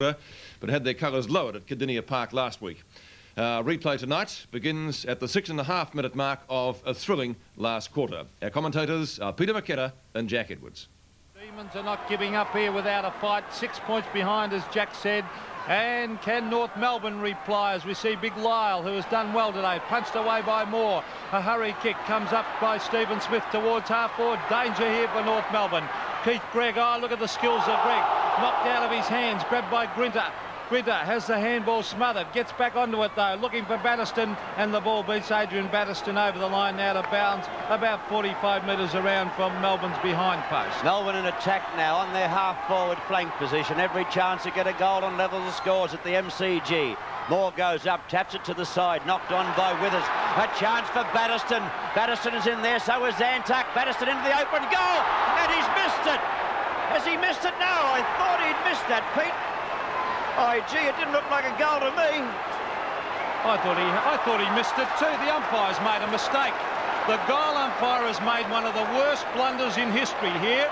but had their colours lowered at Cardinia Park last week. Replay tonight begins at the 6.5-minute mark of a thrilling last quarter. Our commentators are Peter McKenna and Jack Edwards. Demons are not giving up here without a fight. 6 points behind, as Jack said. And can North Melbourne reply as we see Big Lyle, who has done well today, punched away by Moore. A hurry kick comes up by Stephen Smith towards half forward. Danger here for North Melbourne. Keith Gregg, oh, look at the skills of Gregg. Knocked out of his hands, grabbed by Grinter. Grinter has the handball smothered, gets back onto it though, looking for Batterston, and the ball beats Adrian Batterston over the line out of bounds, about 45 metres around from Melbourne's behind post. Melbourne in attack now on their half-forward flank position. Every chance to get a goal and level the scores at the MCG. Moore goes up, taps it to the side, knocked on by Withers. A chance for Batterston. Batterston is in there, so is Zantuck. Batterston into the open goal, and he's missed it. Has he missed it? No, I thought he'd missed that, Pete. Oh, gee, it didn't look like a goal to me. I thought he missed it too. The umpire's made a mistake. The goal umpire has made one of the worst blunders in history here.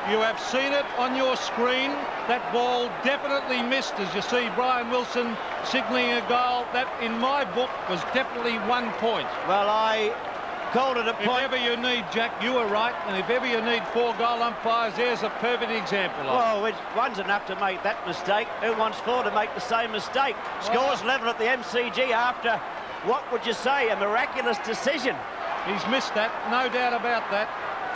You have seen it on your screen. That ball definitely missed, as you see Brian Wilson signalling a goal. That, in my book, was definitely 1 point. Well, I called it a point. If ever you need, Jack, you were right. And if ever you need 4 goal umpires, there's a perfect example of it. Well, one's enough to make that mistake. Who wants 4 to make the same mistake? Scores level at the MCG after, what would you say, a miraculous decision. He's missed that, no doubt about that.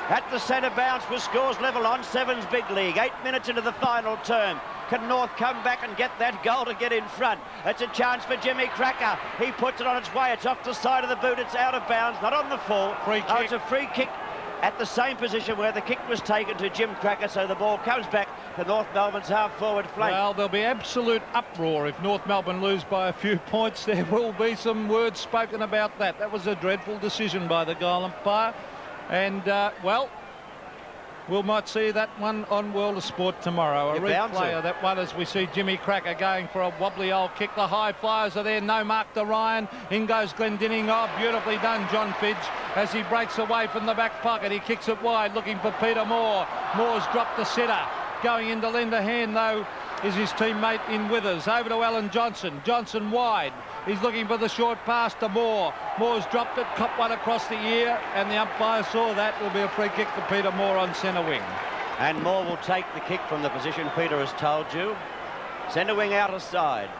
At the centre bounce with scores level on Sevens Big League. 8 minutes into the final term. Can North come back and get that goal to get in front? It's a chance for Jimmy Cracker. He puts it on its way. It's off the side of the boot. It's out of bounds, not on the full. Free kick. Oh, it's a free kick at the same position where the kick was taken to Jim Cracker, so the ball comes back to North Melbourne's half-forward flank. Well, there'll be absolute uproar if North Melbourne lose by a few points. There will be some words spoken about that. That was a dreadful decision by the goal umpire. And, well, we might see that one on World of Sport tomorrow. A replay of that one as we see Jimmy Cracker going for a wobbly old kick. The high flyers are there. No mark to Ryan. In goes Glendinning. Oh, beautifully done, John Fidge, as he breaks away from the back pocket. He kicks it wide, looking for Peter Moore. Moore's dropped the sitter. Going into lend a hand, though, is his teammate in Withers. Over to Alan Johnson. Johnson wide. He's looking for the short pass to Moore. Moore's dropped it, copped one across the ear, and the umpire saw that. It'll be a free kick for Peter Moore on centre wing. And Moore will take the kick from the position Peter has told you. Centre wing out of side.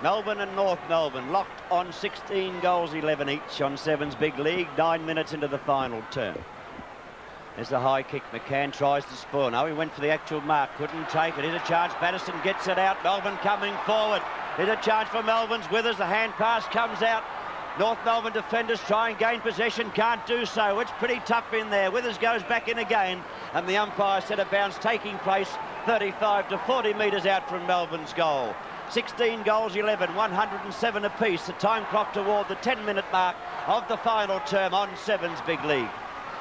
Melbourne and North Melbourne locked on 16 goals, 11 each on Sevens Big League. 9 minutes into the final term. There's the high kick. McCann tries to spoil. No, he went for the actual mark. Couldn't take it. Here's a chance. Batterston gets it out. Melbourne coming forward. Here's a chance for Melbourne's Withers. The hand pass comes out. North Melbourne defenders try and gain possession. Can't do so. It's pretty tough in there. Withers goes back in again. And the umpire said a bounce taking place 35 to 40 metres out from Melbourne's goal. 16 goals, 11, 107 apiece. The time clock toward the 10-minute mark of the final term on Sevens Big League.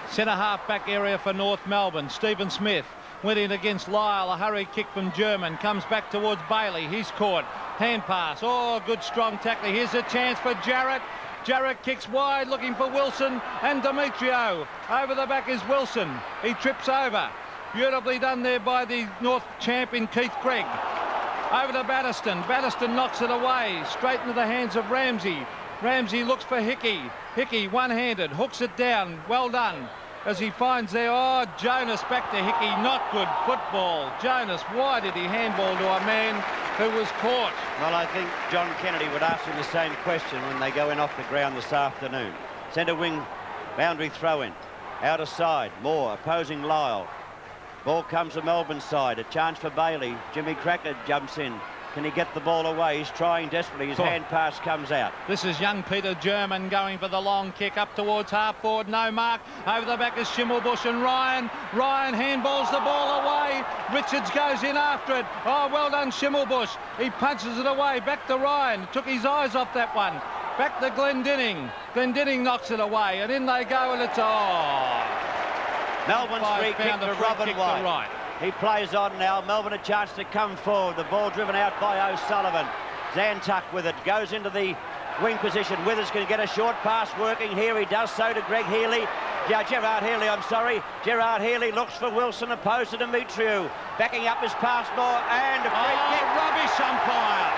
Centre half back area for North Melbourne. Stephen Smith went in against Lyle. A hurry kick from German. Comes back towards Bailey. He's caught. Hand pass. Oh, good strong tackle. Here's a chance for Jarrett. Jarrett kicks wide, looking for Wilson and Demetrio. Over the back is Wilson. He trips over. Beautifully done there by the North champion Keith Gregg. Over to Batterston. Batterston knocks it away. Straight into the hands of Ramsey. Ramsey looks for Hickey. Hickey one-handed. Hooks it down. Well done. As he finds there, oh, Jonas back to Hickey. Not good football. Jonas, why did he handball to a man who was caught? Well, I think John Kennedy would ask him the same question when they go in off the ground this afternoon. Centre wing, boundary throw in. Out of side, Moore opposing Lyle. Ball comes to Melbourne's side. A chance for Bailey. Jimmy Cracker jumps in. Can he get the ball away? He's trying desperately. His hand pass comes out. This is young Peter German going for the long kick up towards half forward. No mark. Over the back is Schimmelbusch and Ryan. Ryan handballs the ball away. Richards goes in after it. Oh, well done, Schimmelbusch. He punches it away. Back to Ryan. Took his eyes off that one. Back to Glendinning. Glendinning knocks it away. And in they go, and it's Melbourne's free kick to Robin White. He plays on now. Melbourne a chance to come forward. The ball driven out by O'Sullivan. Zantuck with it. Goes into the wing position. Withers can get a short pass working here. He does so to Greg Healy. Gerard Healy, I'm sorry. Gerard Healy looks for Wilson, opposed to Demetriou. Backing up is Passmore, and a free kick. Rubbish umpire.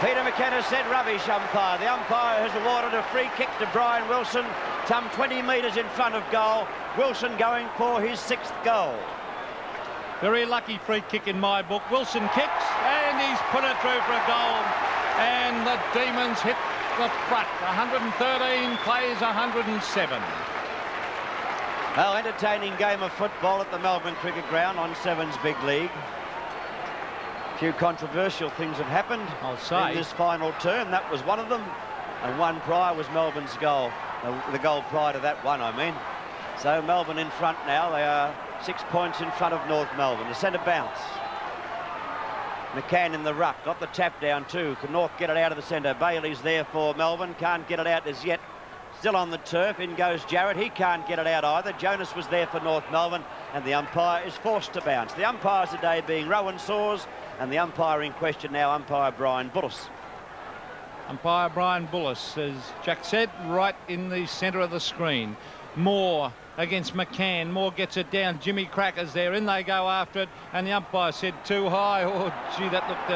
Peter McKenna said rubbish umpire. The umpire has awarded a free kick to Brian Wilson, some 20 metres in front of goal. Wilson going for his 6th goal. Very lucky free kick in my book. Wilson kicks, and he's put it through for a goal. And the Demons hit the front. 113 plays 107. Well, entertaining game of football at the Melbourne Cricket Ground on Sevens Big League. A few controversial things have happened in this final term. That was one of them. And one prior was Melbourne's goal. The goal prior to that one, I mean. So Melbourne in front now. They are 6 points in front of North Melbourne. The centre bounce. McCann in the ruck. Got the tap down too. Can North get it out of the centre? Bailey's there for Melbourne. Can't get it out as yet. Still on the turf. In goes Jarrett. He can't get it out either. Jonas was there for North Melbourne. And the umpire is forced to bounce. The umpires today being Rowan Saws. And the umpire in question now, umpire Brian Bullis. Umpire Brian Bullis, as Jack said, right in the centre of the screen. Moore against McCann. Moore gets it down. Jimmy Cracker's there. In they go after it. And the umpire said too high. Oh, gee, that looked...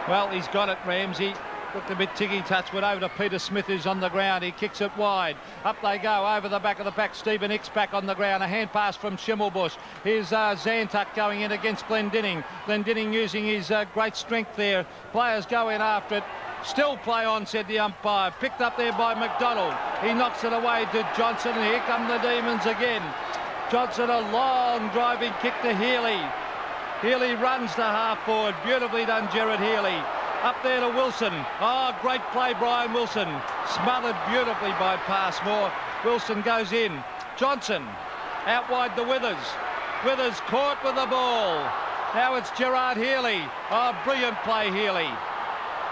well, he's got it, Ramsey. Looked a bit ticky-touch. Went over to Peter Smith, who's on the ground. He kicks it wide. Up they go, over the back of the pack. Stephen Hicks back on the ground. A hand pass from Schimmelbusch. Here's Zantuck going in against Glendinning. Glendinning using his great strength there. Players go in after it. Still play on, said the umpire. Picked up there by McDonald. He knocks it away to Johnson. And here come the Demons again. Johnson, a long driving kick to Healy. Healy runs to half forward. Beautifully done, Gerard Healy. Up there to Wilson. Oh, great play, Brian Wilson. Smothered beautifully by Passmore. Wilson goes in. Johnson out wide to Withers. Withers caught with the ball. Now it's Gerard Healy. Oh, brilliant play, Healy.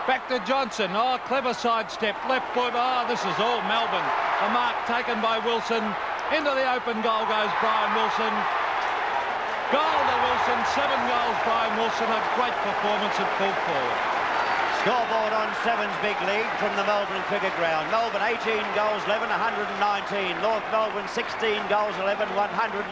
Back to Johnson. Oh, clever sidestep. Left foot. Oh, this is all Melbourne. A mark taken by Wilson. Into the open goal goes Brian Wilson. Goal to Wilson. 7 goals, Brian Wilson. A great performance at full forward. Scoreboard on Sevens Big League from the Melbourne Cricket Ground. Melbourne 18 goals, 11, 119. North Melbourne 16 goals, 11, 100.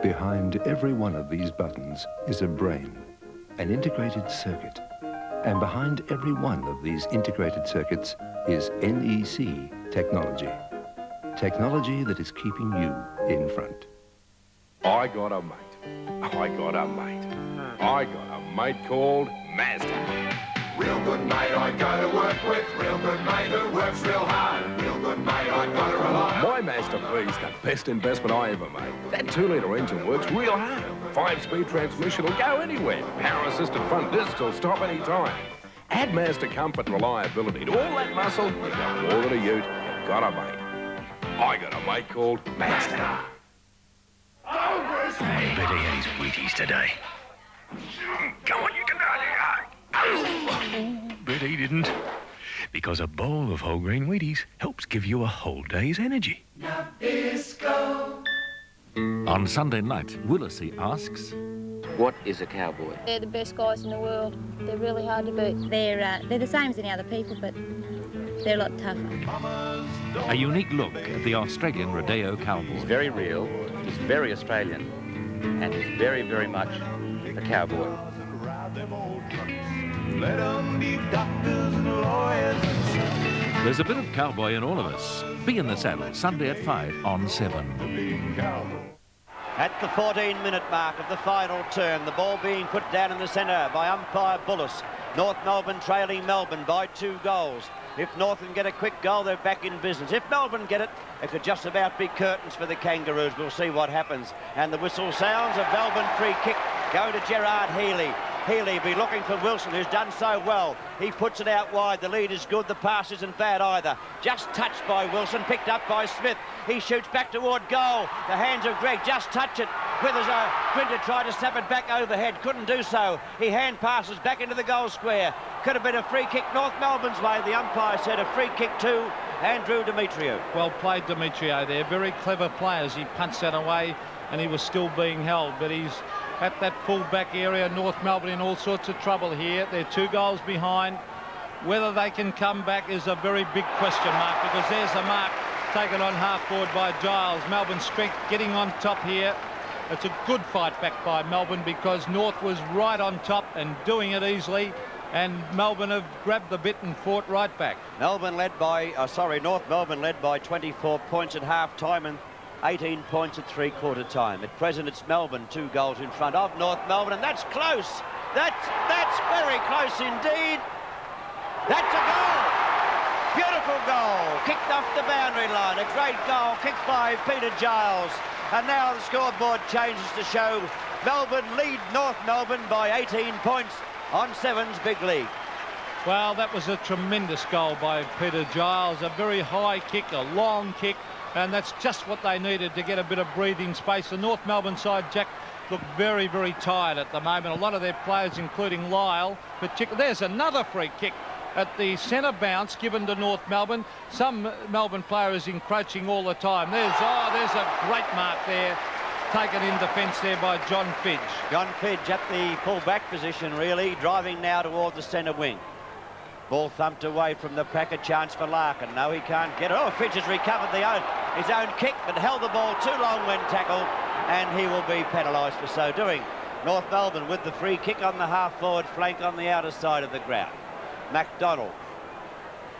Behind every one of these buttons is a brain, an integrated circuit. And behind every one of these integrated circuits is NEC technology. Technology that is keeping you in front. I got a mate. I got a mate called Mazda. Real good mate I go to work with, real good mate who works real hard. Real good mate I got to rely on. My Mazda B's the best investment I ever made. That 2-litre engine works real hard. 5-speed transmission will go anywhere. Power-assisted front discs will stop any time. Add Mazda comfort and reliability to all that muscle, you've got more than a ute, you've got a mate. I got a mate called Mazda. I bet he had his Wheaties today. Come on, you can bet he didn't. Because a bowl of whole grain Wheaties helps give you a whole day's energy. Nabisco. On Sunday night, Willisey asks, what is a cowboy? They're the best guys in the world. They're really hard to beat. They're the same as any other people, but they're a lot tougher. A unique look at the Australian Rodeo cowboy. He's very real, he's very Australian, and he's very, very much a cowboy. There's a bit of cowboy in all of us. Be in the saddle, Sunday at 5 on 7. At the 14-minute mark of the final term, the ball being put down in the centre by umpire Bullis. North Melbourne trailing Melbourne by 2 goals. If North can get a quick goal, they're back in business. If Melbourne get it, it could just about be curtains for the Kangaroos. We'll see what happens. And the whistle sounds. A Melbourne free kick going to Gerard Healy. Healy be looking for Wilson, who's done so well. He puts it out wide. The lead is good. The pass isn't bad either. Just touched by Wilson, picked up by Smith. He shoots back toward goal. The hands of Greg just touch it. Withers Grinter tried to snap it back overhead. Couldn't do so. He hand passes back into the goal square. Could have been a free kick North Melbourne's way. The umpire said a free kick to Andrew Demetrio. Well played, Demetrio there. Very clever players. He punched that away and he was still being held, but he's at that full-back area. North Melbourne in all sorts of trouble here. They're 2 goals behind. Whether they can come back is a very big question mark, because there's a mark taken on half-forward by Giles. Melbourne strength getting on top here. It's a good fight back by Melbourne, because North was right on top and doing it easily, and Melbourne have grabbed the bit and fought right back. North Melbourne led by 24 points at half-time and 18 points at three-quarter time. At present, it's Melbourne 2 goals in front of North Melbourne, and that's close. That's very close indeed. That's a goal. Beautiful goal. Kicked off the boundary line. A great goal kicked by Peter Giles. And now the scoreboard changes to show Melbourne lead North Melbourne by 18 points on Sevens Big League. Well, that was a tremendous goal by Peter Giles. A very high kick, a long kick, and that's just what they needed to get a bit of breathing space. The North Melbourne side, Jack, look very, very tired at the moment. A lot of their players, including Lyle, particularly. There's another free kick at the centre bounce given to North Melbourne. Some Melbourne player is encroaching all the time. There's a great mark there, taken in defence there by John Fidge. John Fidge at the full-back position, really, driving now toward the centre wing. Ball thumped away from the pack, a chance for Larkin. No, he can't get it. Oh, Fidge has recovered his own kick, but held the ball too long when tackled, and he will be penalised for so doing. North Melbourne with the free kick on the half-forward flank on the outer side of the ground. MacDonald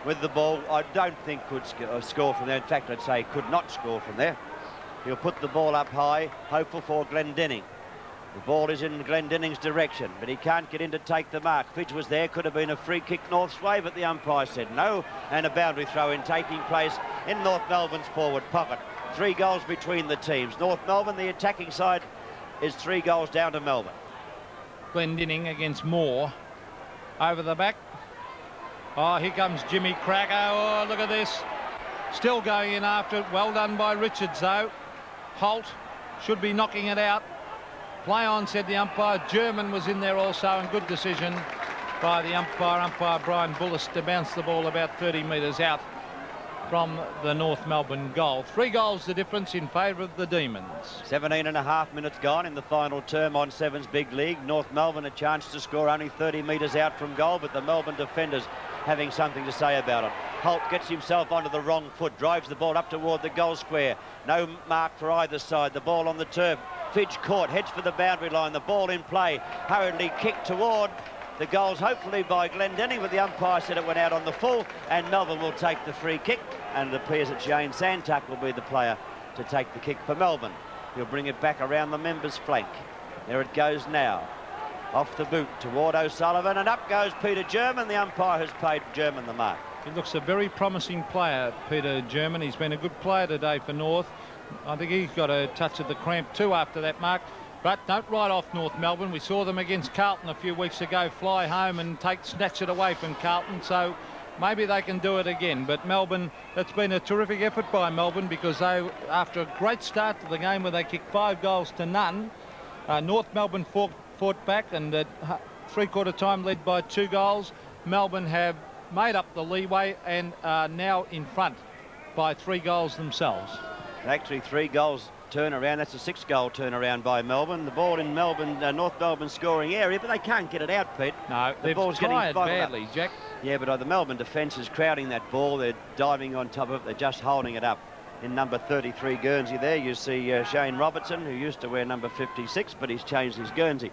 with the ball, I don't think could score from there. In fact, I'd say could not score from there. He'll put the ball up high, hopeful for Glendinning. The ball is in Glendinning's direction, but he can't get in to take the mark. Fidge was there, could have been a free kick North's way, but the umpire said no, and a boundary throw-in taking place in North Melbourne's forward pocket. 3 goals between the teams. North Melbourne, the attacking side, is 3 goals down to Melbourne. Glendinning against Moore. Over the back. Oh, here comes Jimmy Cracker. Oh, look at this. Still going in after it. Well done by Richards, though. Holt should be knocking it out. Play on, said the umpire. German was in there also, and good decision by the umpire Brian Bullis, to bounce the ball about 30 metres out from the North Melbourne goal. 3 goals the difference in favour of the Demons. 17.5 minutes gone in the final term on Sevens Big League. North Melbourne a chance to score only 30 metres out from goal, but the Melbourne defenders having something to say about it. Holt gets himself onto the wrong foot, drives the ball up toward the goal square. No mark for either side. The ball on the turf. Fidge caught, heads for the boundary line. The ball in play, hurriedly kicked toward the goals, hopefully by Glendinning, but the umpire said it went out on the full, and Melbourne will take the free kick, and it appears that Shane Santuck will be the player to take the kick for Melbourne. He'll bring it back around the members' flank. There it goes now. Off the boot toward O'Sullivan, and up goes Peter German. The umpire has paid German the mark. He looks a very promising player, Peter German. He's been a good player today for North. I think he's got a touch of the cramp too after that mark. But don't write off North Melbourne. We saw them against Carlton a few weeks ago fly home and snatch it away from Carlton. So maybe they can do it again. But Melbourne, that's been a terrific effort by Melbourne, because they, after a great start to the game where they kicked 5 goals to none, North Melbourne fought back, and at three-quarter time led by 2 goals. Melbourne have made up the leeway and are now in front by 3 goals themselves. Actually, 3 goals turnaround. That's a 6-goal turnaround by Melbourne. The ball in Melbourne, North Melbourne scoring area, but they can't get it out, Pete. No, the ball's tired getting badly, up. Jack. Yeah, but the Melbourne defence is crowding that ball. They're diving on top of it. They're just holding it up. In number 33 Guernsey there, you see Shane Robertson, who used to wear number 56, but he's changed his Guernsey.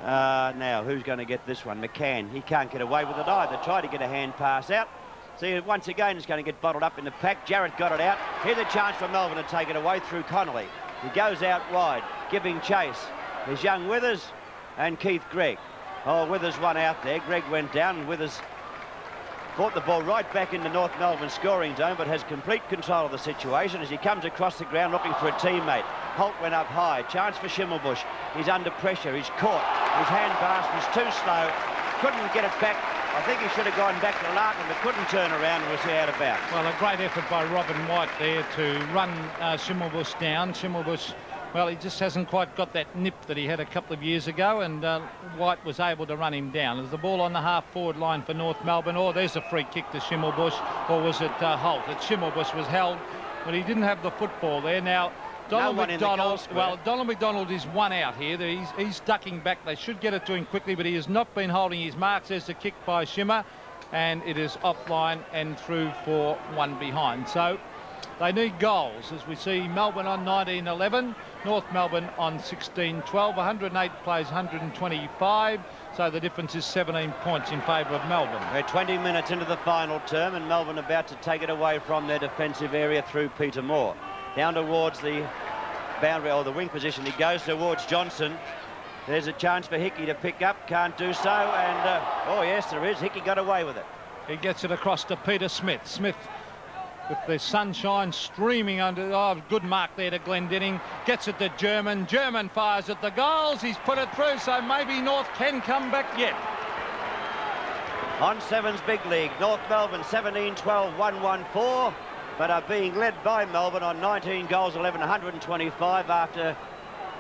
Now, who's going to get this one? McCann. He can't get away with it either. Tried to get a hand pass out. See, once again, it's going to get bottled up in the pack. Jarrett got it out. Here's a chance for Melbourne to take it away through Connolly. He goes out wide, giving chase. There's young Withers and Keith Gregg. Oh, Withers won out there. Gregg went down, and Withers Fought the ball right back into North Melbourne scoring zone, but has complete control of the situation as he comes across the ground looking for a teammate. Holt went up high. Chance for Schimmelbusch. He's under pressure. He's caught. His hand pass was too slow. Couldn't get it back. I think he should have gone back to Larkin, but couldn't turn around and was out of bounds. Well, a great effort by Robin White there to run Schimmelbusch down. Schimmelbusch, well, he just hasn't quite got that nip that he had a couple of years ago, and White was able to run him down. There's the ball on the half-forward line for North Melbourne. Oh, there's a free kick to Schimmelbusch, or was it Holt? Schimmelbusch was held, but he didn't have the football there. Now, Donald McDonald, well, Donald McDonald is one out here. He's ducking back. They should get it to him quickly, but he has not been holding his marks. There's the kick by Schimmer, and it is offline and through for one behind. So they need goals, as we see Melbourne on 19-11, North Melbourne on 16-12, 108 plays 125, so the difference is 17 points in favour of Melbourne. We're 20 minutes into the final term, and Melbourne about to take it away from their defensive area through Peter Moore. Down towards the boundary, or the wing position, he goes towards Johnson. There's a chance for Hickey to pick up, can't do so, and oh yes, there is. Hickey got away with it. He gets it across to Peter Smith. Smith, with the sunshine streaming under, oh, good mark there to Glendinning, gets it to German. German fires at the goals. He's put it through, so maybe North can come back yet. On Sevens Big League, North Melbourne 17-12, 1-1-4, but are being led by Melbourne on 19 goals, 11, 125 after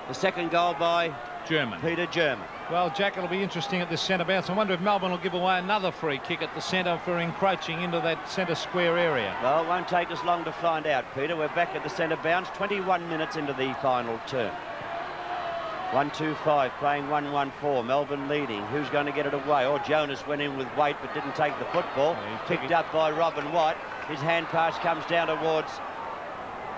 the second goal by German. Peter German. Well, Jack, it'll be interesting at this centre bounce. I wonder if Melbourne will give away another free kick at the centre for encroaching into that centre square area. Well, it won't take us long to find out, Peter. We're back at the centre bounce, 21 minutes into the final term. 1-2-5, playing 1-1-4. Melbourne leading. Who's going to get it away? Oh, Jonas went in with weight but didn't take the football. Picked up by Robin White. His hand pass comes down towards...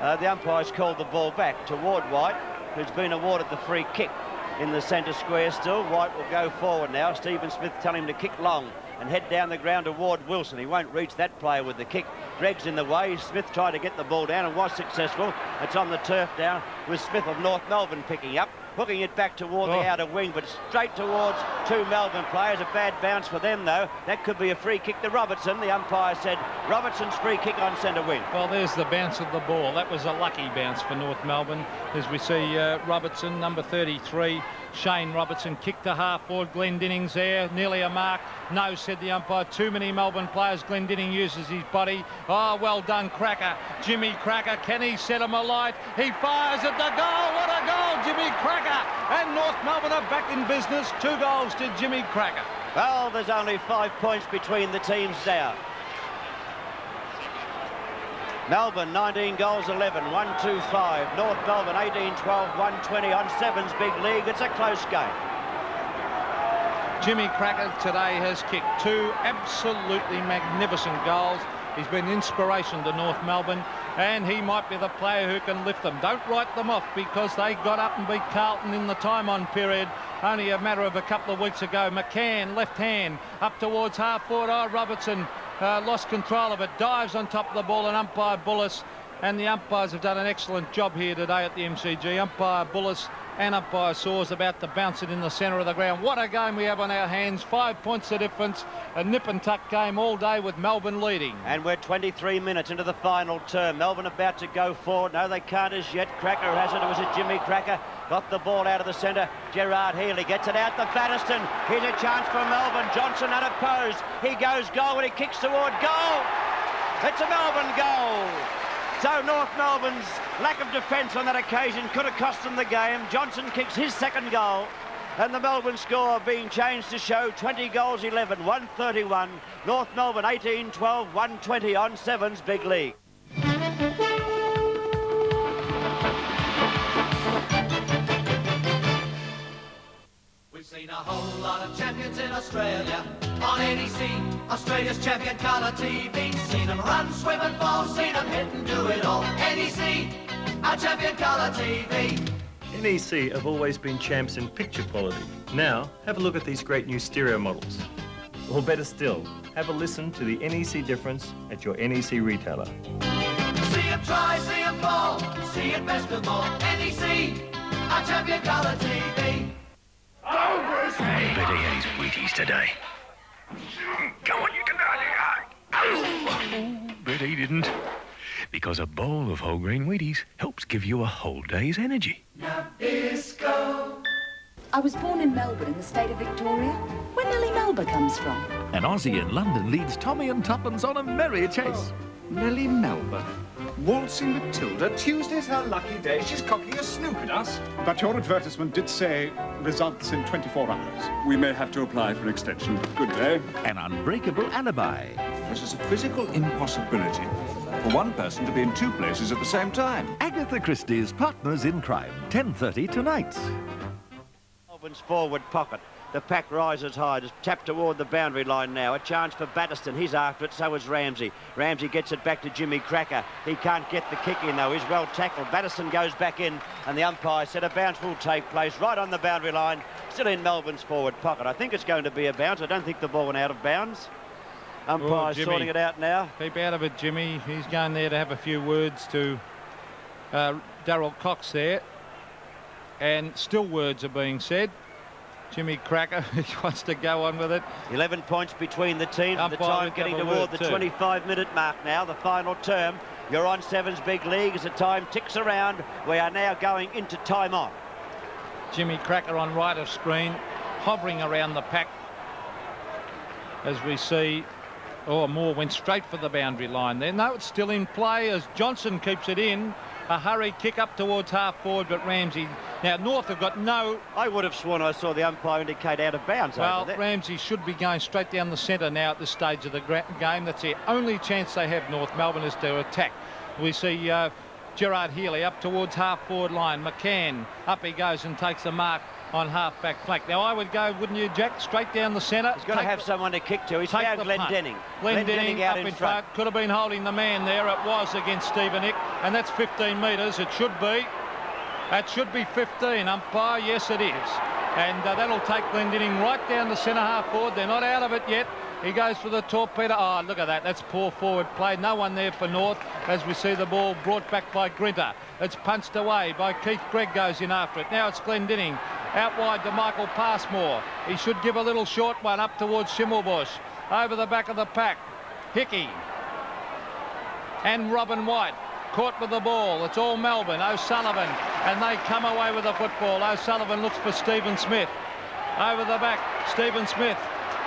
the umpire's called the ball back toward White, who's been awarded the free kick in the centre square still. White will go forward now. Stephen Smith telling him to kick long and head down the ground toward Wilson. He won't reach that player with the kick. Gregg's in the way. Smith tried to get the ball down and was successful. It's on the turf now with Smith of North Melbourne picking up. Hooking it back toward the outer wing, but straight towards two Melbourne players. A bad bounce for them, though. That could be a free kick to Robertson. The umpire said Robertson's free kick on centre wing. Well, there's the bounce of the ball. That was a lucky bounce for North Melbourne. As we see Robertson, number 33, Shane Robertson, kick to half-forward. Glendinning's there, nearly a mark. No, said the umpire. Too many Melbourne players. Glendinning uses his body. Oh, well done, Cracker. Jimmy Cracker, can he set him alight? He fires at the goal. What a goal, Jimmy Cracker. And North Melbourne are back in business. 2 goals to Jimmy Cracker. Well, there's only 5 points between the teams now. Melbourne 19 goals 11, 1-2-5. North Melbourne 18-12, 120 on Sevens Big League. It's a close game. Jimmy Cracker today has kicked 2 absolutely magnificent goals. He's been inspiration to North Melbourne, and he might be the player who can lift them. Don't write them off, because they got up and beat Carlton in the time-on period only a matter of a couple of weeks ago. McCann, left hand, up towards half-forward. Oh, Robertson lost control of it, dives on top of the ball, and umpire Bullis. And the umpires have done an excellent job here today at the MCG. Umpire Bullis and umpire Saws about to bounce it in the centre of the ground. What a game we have on our hands. 5 points the difference. A nip and tuck game all day with Melbourne leading. And we're 23 minutes into the final term. Melbourne about to go forward. No, they can't as yet. Cracker has it. It was a Jimmy Cracker. Got the ball out of the centre. Gerard Healy gets it out to Batterston. Here's a chance for Melbourne. Johnson unopposed. He goes goal and he kicks toward goal. It's a Melbourne goal. So North Melbourne's lack of defence on that occasion could have cost them the game. Johnson kicks his second goal, and the Melbourne score being changed to show 20 goals 11, 131. North Melbourne 18-12, 120 on Sevens Big League. We've seen a whole lot of champions in Australia on NEC, Australia's champion colour TV. Seen them run, swim and fall, seen them hit and do it all. NEC, our champion colour TV. NEC have always been champs in picture quality. Now, have a look at these great new stereo models. Or better still, have a listen to the NEC difference at your NEC retailer. See them try, see them fall, see it best of all. NEC, our champion colour TV. I better get his Wheaties today. Come on, you can do it. But he didn't. Because a bowl of whole grain Wheaties helps give you a whole day's energy. Nabisco. I was born in Melbourne in the state of Victoria, where Nellie Melba comes from. An Aussie in London leads Tommy and Tuppence on a merry chase. Nellie Melba. Waltzing Matilda. Tuesday's her lucky day. She's cocking a snook at us. But your advertisement did say results in 24 hours. We may have to apply for an extension. Good day. An unbreakable alibi. This is a physical impossibility for one person to be in two places at the same time. Agatha Christie's Partners in Crime, 10:30 tonight. Melbourne's forward pocket. The pack rises high, just tapped toward the boundary line now. A chance for Batterston. He's after it, so is Ramsey. Ramsey gets it back to Jimmy Cracker. He can't get the kick in, though. He's well tackled. Batterston goes back in, and the umpire said a bounce will take place right on the boundary line, still in Melbourne's forward pocket. I think it's going to be a bounce. I don't think the ball went out of bounds. Umpire's sorting it out now. Keep out of it, Jimmy. He's going there to have a few words to Darryl Cox there. And still words are being said. Jimmy Cracker, he wants to go on with it. 11 points between the teams. The time getting toward the 25-minute mark now, the final term. You're on Sevens Big League as the time ticks around. We are now going into time on. Jimmy Cracker on right of screen, hovering around the pack. As we see, Moore went straight for the boundary line there. No, it's still in play as Johnson keeps it in. A hurried kick up towards half forward, but Ramsey. Now, North have got no... I would have sworn I saw the umpire indicate out of bounds. Well, Ramsey should be going straight down the centre now at this stage of the game. That's the only chance they have, North Melbourne, is to attack. We see Gerard Healy up towards half forward line. McCann, up he goes and takes the mark on half-back flank. Now, I would go, wouldn't you, Jack, straight down the centre. He's got to have someone to kick to. He's found Glendenning. Glendenning out up in front. Could have been holding the man there. It was against Stevenik, and that's 15 metres. It should be. That should be 15, umpire. Yes, it is. And that'll take Glendenning right down the centre half forward. They're not out of it yet. He goes for the torpedo. Oh, look at that. That's poor forward play. No one there for North as we see the ball brought back by Grinter. It's punched away by Keith Gregg, goes in after it. Now it's Glendenning. Out wide to Michael Passmore. He should give a little short one up towards Schimmelbusch. Over the back of the pack. Hickey. And Robin White. Caught with the ball. It's all Melbourne. O'Sullivan. And they come away with the football. O'Sullivan looks for Stephen Smith. Over the back. Stephen Smith.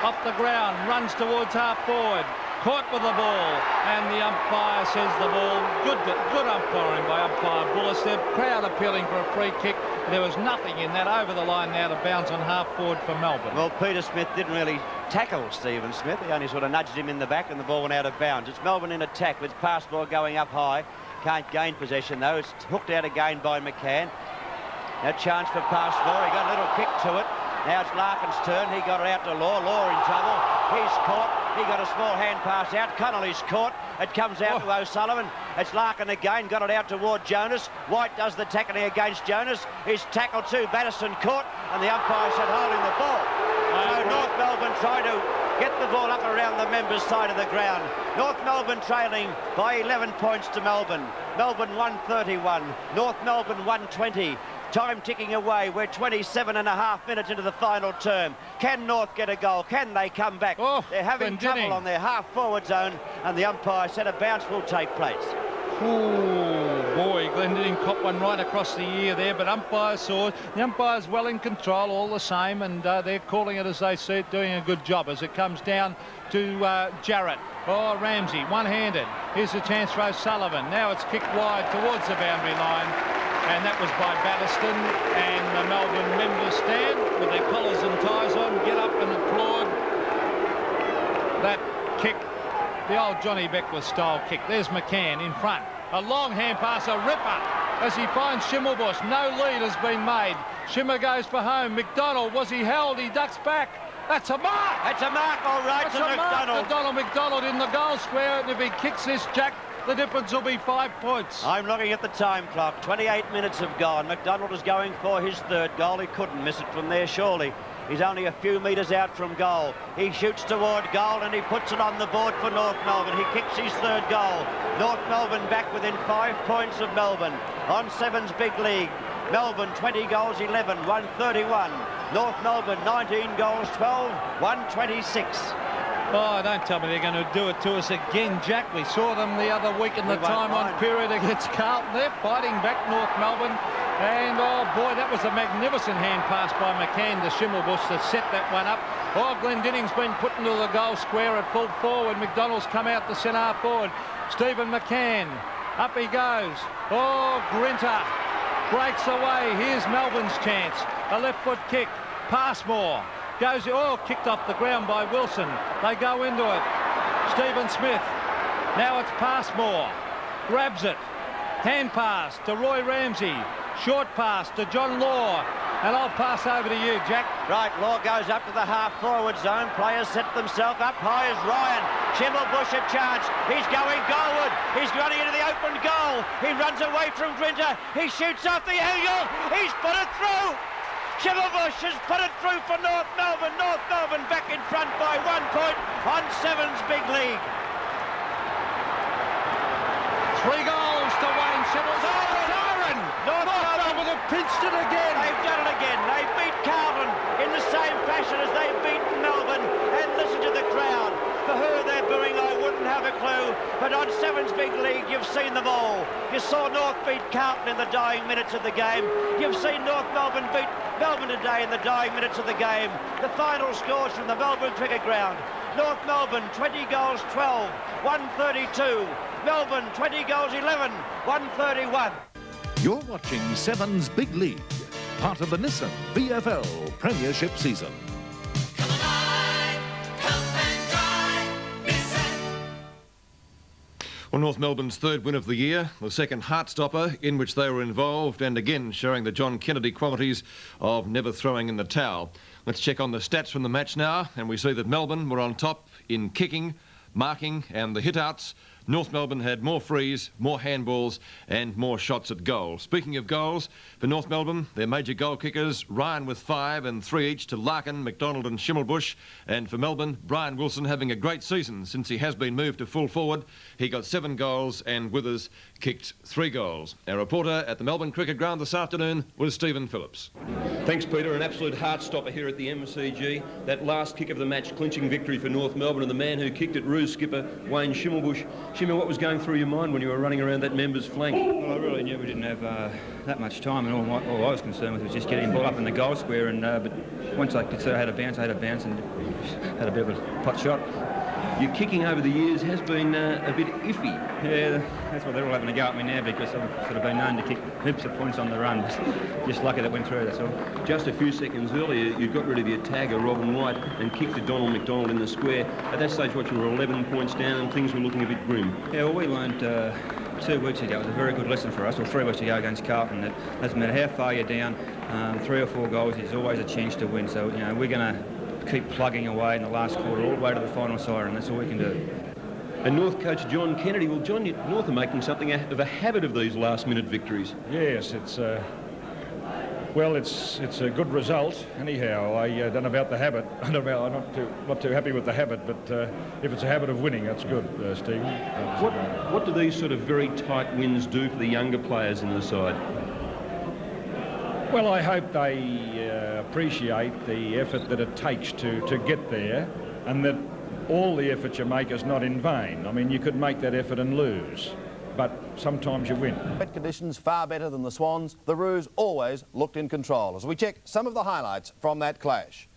Off the ground, runs towards half forward, caught with the ball, and the umpire says the ball. Good umpiring by umpire Bullis. The crowd appealing for a free kick. There was nothing in that. Over the line now to bounce on half forward for Melbourne. Well, Peter Smith didn't really tackle Stephen Smith. He only sort of nudged him in the back, and the ball went out of bounds. It's Melbourne in attack with Passmore going up high. Can't gain possession though. It's hooked out again by McCann. Now chance for Passmore. He got a little kick to it. Now it's Larkin's turn. He got it out to Law. Law in trouble. He's caught. He got a small hand pass out. Connolly's caught. It comes out to O'Sullivan. It's Larkin again. Got it out toward Jonas. White does the tackling against Jonas. He's tackled too. Batterston caught. And the umpire said holding the ball. So North Melbourne trying to get the ball up around the members' side of the ground. North Melbourne trailing by 11 points to Melbourne. Melbourne 131. North Melbourne 120. Time ticking away. We're 27.5 minutes into the final term. Can North get a goal? Can they come back? They're having trouble on their half-forward zone, and the umpire said a bounce will take place. Oh, boy, Glendenning caught one right across the ear there, but umpire saw it. The umpire's well in control all the same, and they're calling it as they see it, doing a good job as it comes down to Jarrett. Oh, Ramsey, one-handed. Here's a chance for O'Sullivan. Now it's kicked wide towards the boundary line. And that was by Batterston, and the Melbourne members stand with their collars and ties on, get up and applaud that kick, the old Johnny Beckwith style kick. There's McCann in front. A long hand pass, a ripper, as he finds Schimmelbusch. No lead has been made. Schimmer goes for home. McDonald, was he held? He ducks back. That's a mark! That's a mark, all right, to McDonald. Donald McDonald in the goal square, and if he kicks this, Jack, the difference will be 5 points. I'm looking at the time clock. 28 minutes have gone. McDonald is going for his third goal. He couldn't miss it from there, surely. He's only a few metres out from goal. He shoots toward goal and he puts it on the board for North Melbourne. He kicks his third goal. North Melbourne back within 5 points of Melbourne. On Sevens Big League. Melbourne 20 goals 11, 131. North Melbourne 19 goals 12, 126. Oh, don't tell me they're going to do it to us again, Jack. We saw them the other week in the time-on period against Carlton. They're fighting back North Melbourne. And, oh, boy, that was a magnificent hand pass by McCann to Schimmelbusch to set that one up. Oh, Glendinning's been put into the goal square at full forward. McDonald's come out to centre forward. Stephen McCann, up he goes. Oh, Grinter breaks away. Here's Melbourne's chance. A left foot kick. Passmore. Goes, oh, kicked off the ground by Wilson. They go into it. Stephen Smith. Now it's Passmore. Grabs it. Hand pass to Roy Ramsey. Short pass to John Law. And I'll pass over to you, Jack. Right, Law goes up to the half-forward zone. Players set themselves up. High as Ryan. Schimmelbusch a chance. He's going goalward. He's running into the open goal. He runs away from Grinter. He shoots off the angle. He's put it through. Schimmelbusch has put it through for North Melbourne. North Melbourne back in front by 1 point on Sevens Big League. 3 goals to Wayne Schimmelbusch. Siren! North Melbourne have pinched it again. They've done it again. They beat Carlton in the same fashion as they've beaten Melbourne. And listen to the crowd. For who they're booing, I wouldn't have a clue. But on Sevens Big League, you've seen them all. You saw North beat Carlton in the dying minutes of the game. You've seen North Melbourne beat Melbourne today in the dying minutes of the game. The final scores from the Melbourne Cricket Ground. North Melbourne 20 goals 12, 132. Melbourne 20 goals 11, 131. You're watching Sevens Big League, part of the Nissan VFL Premiership season. Well, North Melbourne's 3rd win of the year, the 2nd heartstopper in which they were involved, and again showing the John Kennedy qualities of never throwing in the towel. Let's check on the stats from the match now, and we see that Melbourne were on top in kicking, marking and the hit-outs. North Melbourne had more frees, more handballs and more shots at goal. Speaking of goals, for North Melbourne, their major goal kickers, Ryan with 5 and 3 each to Larkin, McDonald and Schimmelbusch. And for Melbourne, Brian Wilson having a great season since he has been moved to full forward. He got 7 goals and Withers kicked 3 goals. Our reporter at the Melbourne Cricket Ground this afternoon was Stephen Phillips. Thanks, Peter. An absolute heart-stopper here at the MCG. That last kick of the match, clinching victory for North Melbourne, and the man who kicked it, Roos skipper Wayne Schimmelbusch. Shimmer, what was going through your mind when you were running around that member's flank? Well, I really knew we didn't have that much time, and all I was concerned with was just getting the ball up in the goal square. And but once I could see I had a bounce and had a bit of a pot shot. Your kicking over the years has been a bit iffy. Yeah, that's what they're all having a go at me now, because I've sort of been known to kick heaps of points on the run. Just lucky that went through, that's all. Just a few seconds earlier, you got rid of your tagger, Robin White, and kicked to Donald McDonald in the square. At that stage, what, you were 11 points down and things were looking a bit grim. Yeah, well, we learned 2 weeks ago. It was a very good lesson for us, or 3 weeks ago against Carlton. That doesn't matter how far you're down, 3 or 4 goals is always a chance to win. So, you know, we're going to keep plugging away in the last quarter all the way to the final siren. That's all we can do. And North coach John Kennedy, well, John, North are making something of a habit of these last-minute victories. Yes, it's well, it's a good result. Anyhow, I don't know about the habit. I'm not too happy with the habit, but if it's a habit of winning, that's good, Stephen. What do these sort of very tight wins do for the younger players in the side? Well, I hope they appreciate the effort that it takes to get there, and that all the effort you make is not in vain. I mean, you could make that effort and lose, but sometimes you win. Wet conditions far better than the Swans. The Roos always looked in control. As we check some of the highlights from that clash.